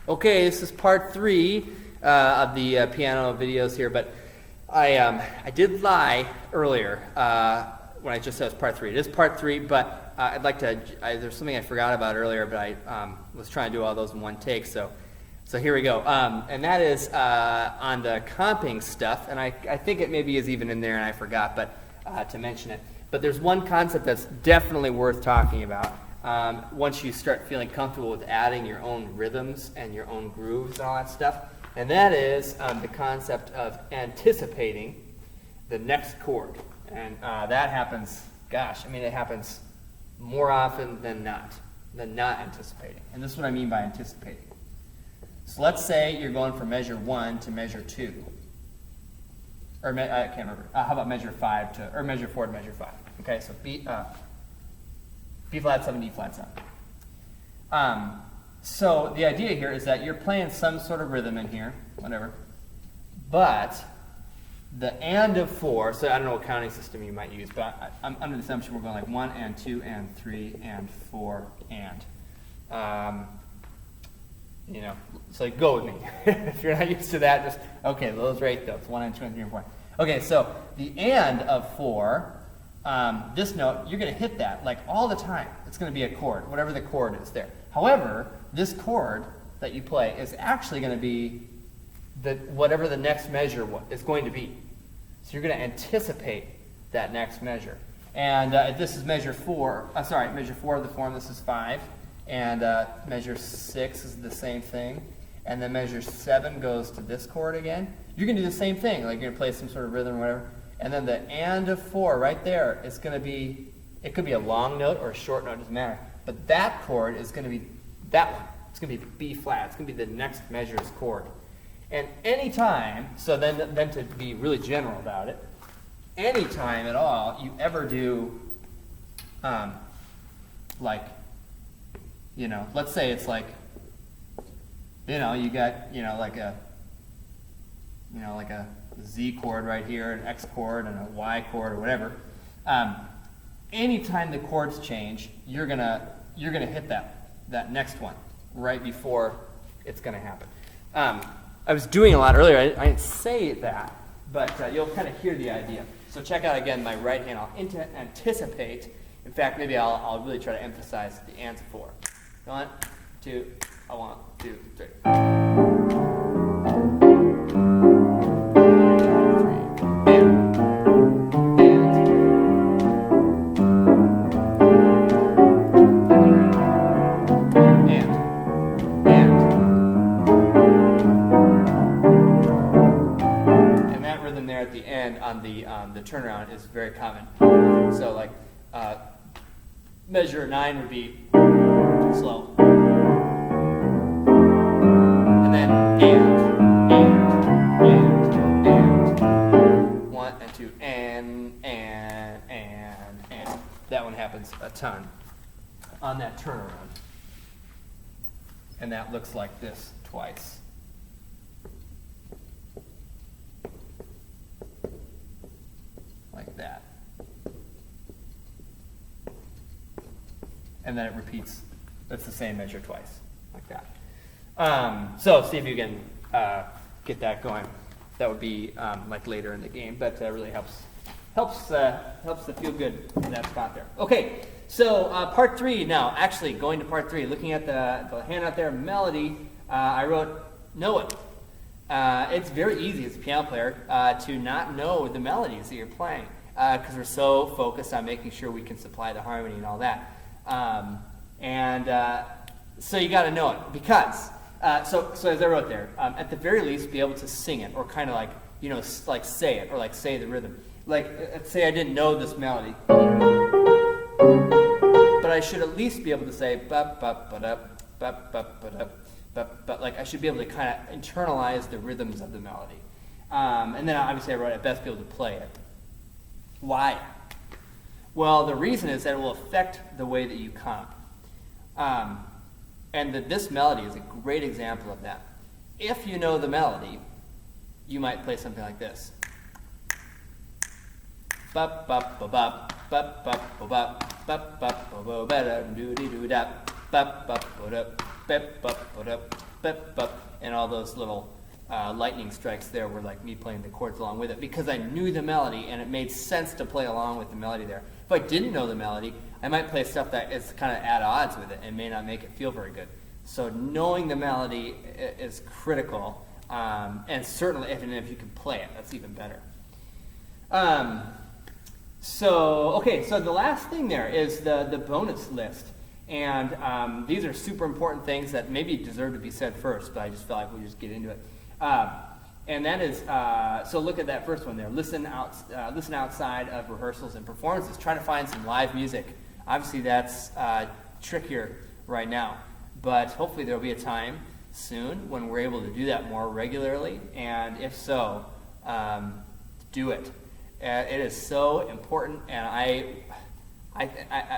Okay, this is part 3 of the piano videos here, but I did lie earlier when I just said it was part 3. It is part 3, but I'd like to, there's something I forgot about earlier, but I was trying to do all those in one take, so here we go. And that is on the comping stuff, and I think it maybe is even in there and I forgot to mention it. But there's one concept that's definitely worth talking about. Once you start feeling comfortable with adding your own rhythms and your own grooves and all that stuff, and that is the concept of anticipating the next chord. And that happens, gosh, I mean, it happens more often than not anticipating. And this is what I mean by anticipating. So let's say you're going from measure 1 to measure 2. Or I can't remember. How about measure 5 to, or measure 4 to measure 5? Okay, so B flat 7, D flat 7. So the idea here is that you're playing some sort of rhythm in here, whatever, but the and of 4, so I don't know what counting system you might use, but I'm under the assumption we're going like 1 and 2 and 3 and 4 and. You know, so go with me. If you're not used to that, just, okay, those right those, 1 and 2 and 3 and 4. Okay, so the and of 4, this note, you're going to hit that like all the time. It's going to be a chord, whatever the chord is there. However, this chord that you play is actually going to be whatever the next measure is going to be. So you're going to anticipate that next measure. And if this is measure 4, measure 4 of the form, this is 5. And measure 6 is the same thing. And then measure 7 goes to this chord again. You're going to do the same thing. Like you're going to play some sort of rhythm or whatever. And then the and of 4 right there is going to be, it could be a long note or a short note, it doesn't matter. But that chord is going to be that one. It's going to be B flat. It's going to be the next measure's chord. And any time, so then to be really general about it, any time at all you ever do, like, you know, let's say it's like, you know, you got, you know, like a Z chord right here, an X chord, and a Y chord, or whatever. Anytime the chords change, you're gonna hit that next one right before it's gonna happen. I was doing a lot earlier. I didn't say that, but you'll kind of hear the idea. So check out again my right hand. I'll anticipate. In fact, maybe I'll really try to emphasize the ands of 4. 1, 2, 1, 2, 3. 3, and that rhythm there at the end on the turnaround is very common. So like measure 9 would be slow. And then and 1 and 2 and. That one happens a ton on that turnaround. And that looks like this twice. Like that. And then it repeats. That's the same measure twice, like that. So see if you can get that going. That would be like later in the game, but really helps to feel good in that spot there. Okay, so part 3 now. Actually, going to part 3, looking at the handout there, melody. I wrote know it. It's very easy as a piano player to not know the melodies that you're playing because we're so focused on making sure we can supply the harmony and all that. So you got to know it because, so as I wrote there, at the very least be able to sing it or kind of like, you know, like say it or like say the rhythm. Like, let's say I didn't know this melody, but I should at least be able to say but like I should be able to kind of internalize the rhythms of the melody. And then obviously I wrote I'd best be able to play it. Why? Well, the reason is that it will affect the way that you comp. And this melody is a great example of that. If you know the melody, you might play something like this. bep, bup, ba-dup, bep, bup, and all those little lightning strikes there were like me playing the chords along with it because I knew the melody and it made sense to play along with the melody there. If I didn't know the melody, I might play stuff that is kind of at odds with it and may not make it feel very good. So knowing the melody is critical, and certainly if you can play it, that's even better. So the last thing there is the bonus list. And these are super important things that maybe deserve to be said first, but I just feel like we just get into it. And that is, so look at that first one there. Listen outside of rehearsals and performances. Try to find some live music. Obviously that's trickier right now, but hopefully there will be a time soon when we're able to do that more regularly. And if so, do it. It is so important, and I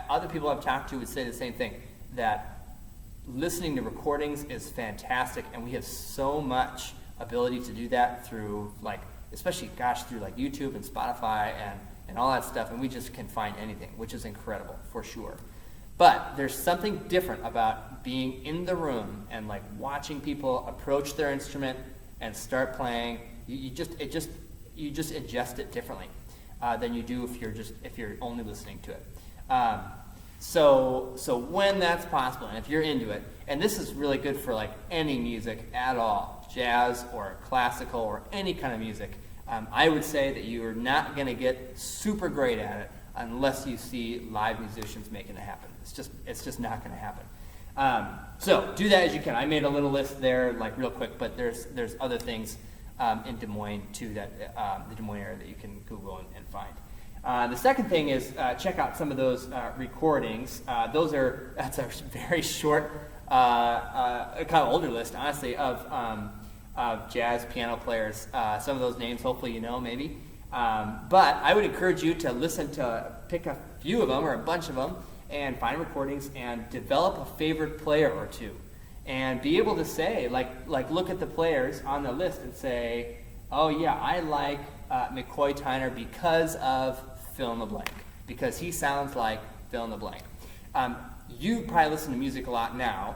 other people I've talked to would say the same thing, that listening to recordings is fantastic, and we have so much ability to do that through, especially through YouTube and Spotify and all that stuff, and we just can find anything, which is incredible for sure. But there's something different about being in the room and watching people approach their instrument and start playing. You just ingest it differently than you do if you're only listening to it. So when that's possible, and if you're into it, and this is really good for any music at all, jazz or classical or any kind of music, I would say that you're not going to get super great at it unless you see live musicians making it happen. It's just not going to happen. So do that as you can. I made a little list there, real quick, but there's other things in Des Moines too, that the Des Moines area, that you can Google and find. The second thing is check out some of those recordings. That's a very short, kind of older list, honestly, of jazz piano players. Some of those names, hopefully you know, maybe. But I would encourage you to pick a few of them or a bunch of them and find recordings and develop a favorite player or two. And be able to say, look at the players on the list and say, oh yeah, I like McCoy Tyner because of fill in the blank, because he sounds like fill in the blank. You probably listen to music a lot now,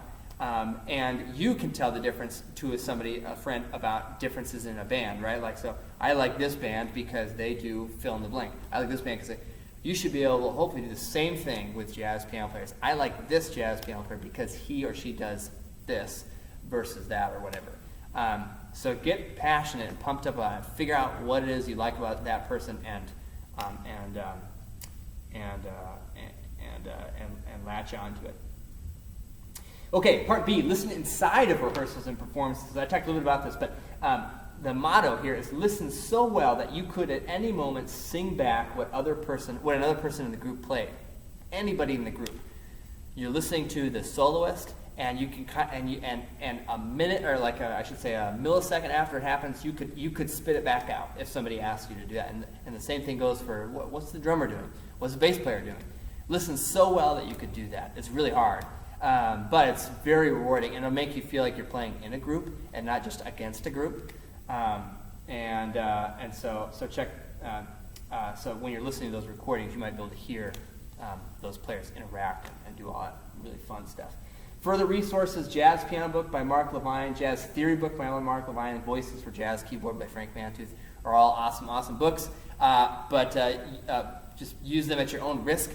and you can tell the difference to a friend, about differences in a band, right? So I like this band because they do fill in the blank. I like this band because you should be able to hopefully do the same thing with jazz piano players. I like this jazz piano player because he or she does this versus that or whatever. So get passionate and pumped up on it. Figure out what it is you like about that person and latch onto it. Okay, part B, listen inside of rehearsals and performances. I talked a little bit about this, but the motto here is listen so well that you could at any moment sing back what another person in the group played. Anybody in the group. You're listening to the soloist, and you can and a minute, or I should say a millisecond after it happens, you could spit it back out if somebody asks you to do that. And the same thing goes for what's the drummer doing? What's the bass player doing? Listen so well that you could do that. It's really hard, but it's very rewarding, and it'll make you feel like you're playing in a group and not just against a group. So check. So when you're listening to those recordings, you might be able to hear those players interact and do all that really fun stuff. Further resources: Jazz Piano Book by Mark Levine, Jazz Theory Book by Mark Levine, and Voices for Jazz Keyboard by Frank Mantooth are all awesome books. But just use them at your own risk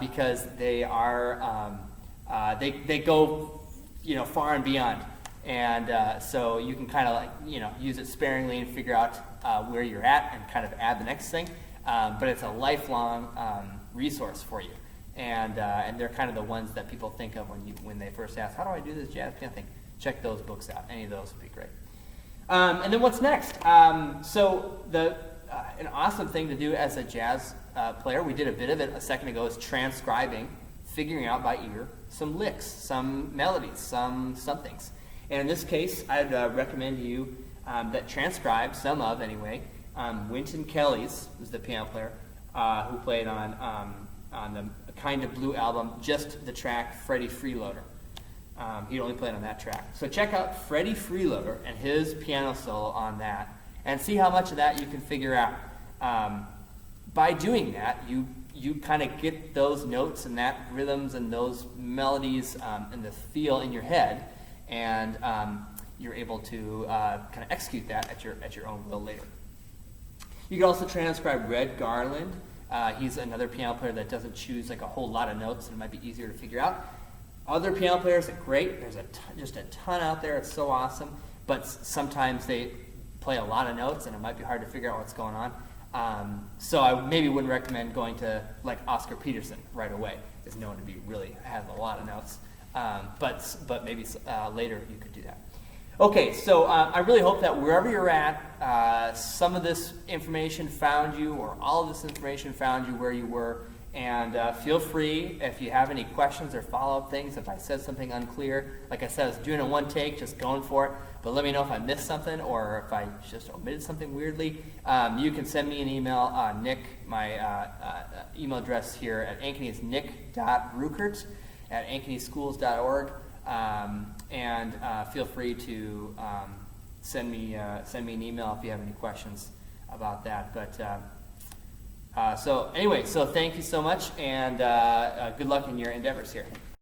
because they are they go far and beyond, and so you can kind of use it sparingly and figure out where you're at and kind of add the next thing. But it's a lifelong resource for you. And they're kind of the ones that people think of when they first ask, how do I do this jazz piano thing? Check those books out. Any of those would be great. And then what's next? So an awesome thing to do as a jazz player, we did a bit of it a second ago, is transcribing, figuring out by ear some licks, some melodies, some somethings. And in this case, I'd recommend you that transcribe some of, anyway, Wynton Kelly's, who's the piano player, who played on the Kind of Blue album, just the track Freddie Freeloader. He only played on that track. So check out Freddie Freeloader and his piano solo on that, and see how much of that you can figure out. By doing that, you kind of get those notes and that rhythms and those melodies and the feel in your head, and you're able to kind of execute that at your own will later. You can also transcribe Red Garland. He's another piano player that doesn't choose like a whole lot of notes, and it might be easier to figure out. Other piano players are great. There's just a ton out there. It's so awesome. But sometimes they play a lot of notes, and it might be hard to figure out what's going on. So I maybe wouldn't recommend going to like Oscar Peterson right away. Is known to be really has a lot of notes. But maybe later you could do that. Okay, so I really hope that wherever you're at, some of this information found you, or all of this information found you where you were. And feel free, if you have any questions or follow-up things, if I said something unclear. Like I said, I was doing a one take, just going for it. But let me know if I missed something or if I just omitted something weirdly. You can send me an email, Nick. My email address here at Ankeny is nick.ruckert@ankenyschools.org. And feel free to send me an email if you have any questions about that. But so anyway, so thank you so much, and good luck in your endeavors here.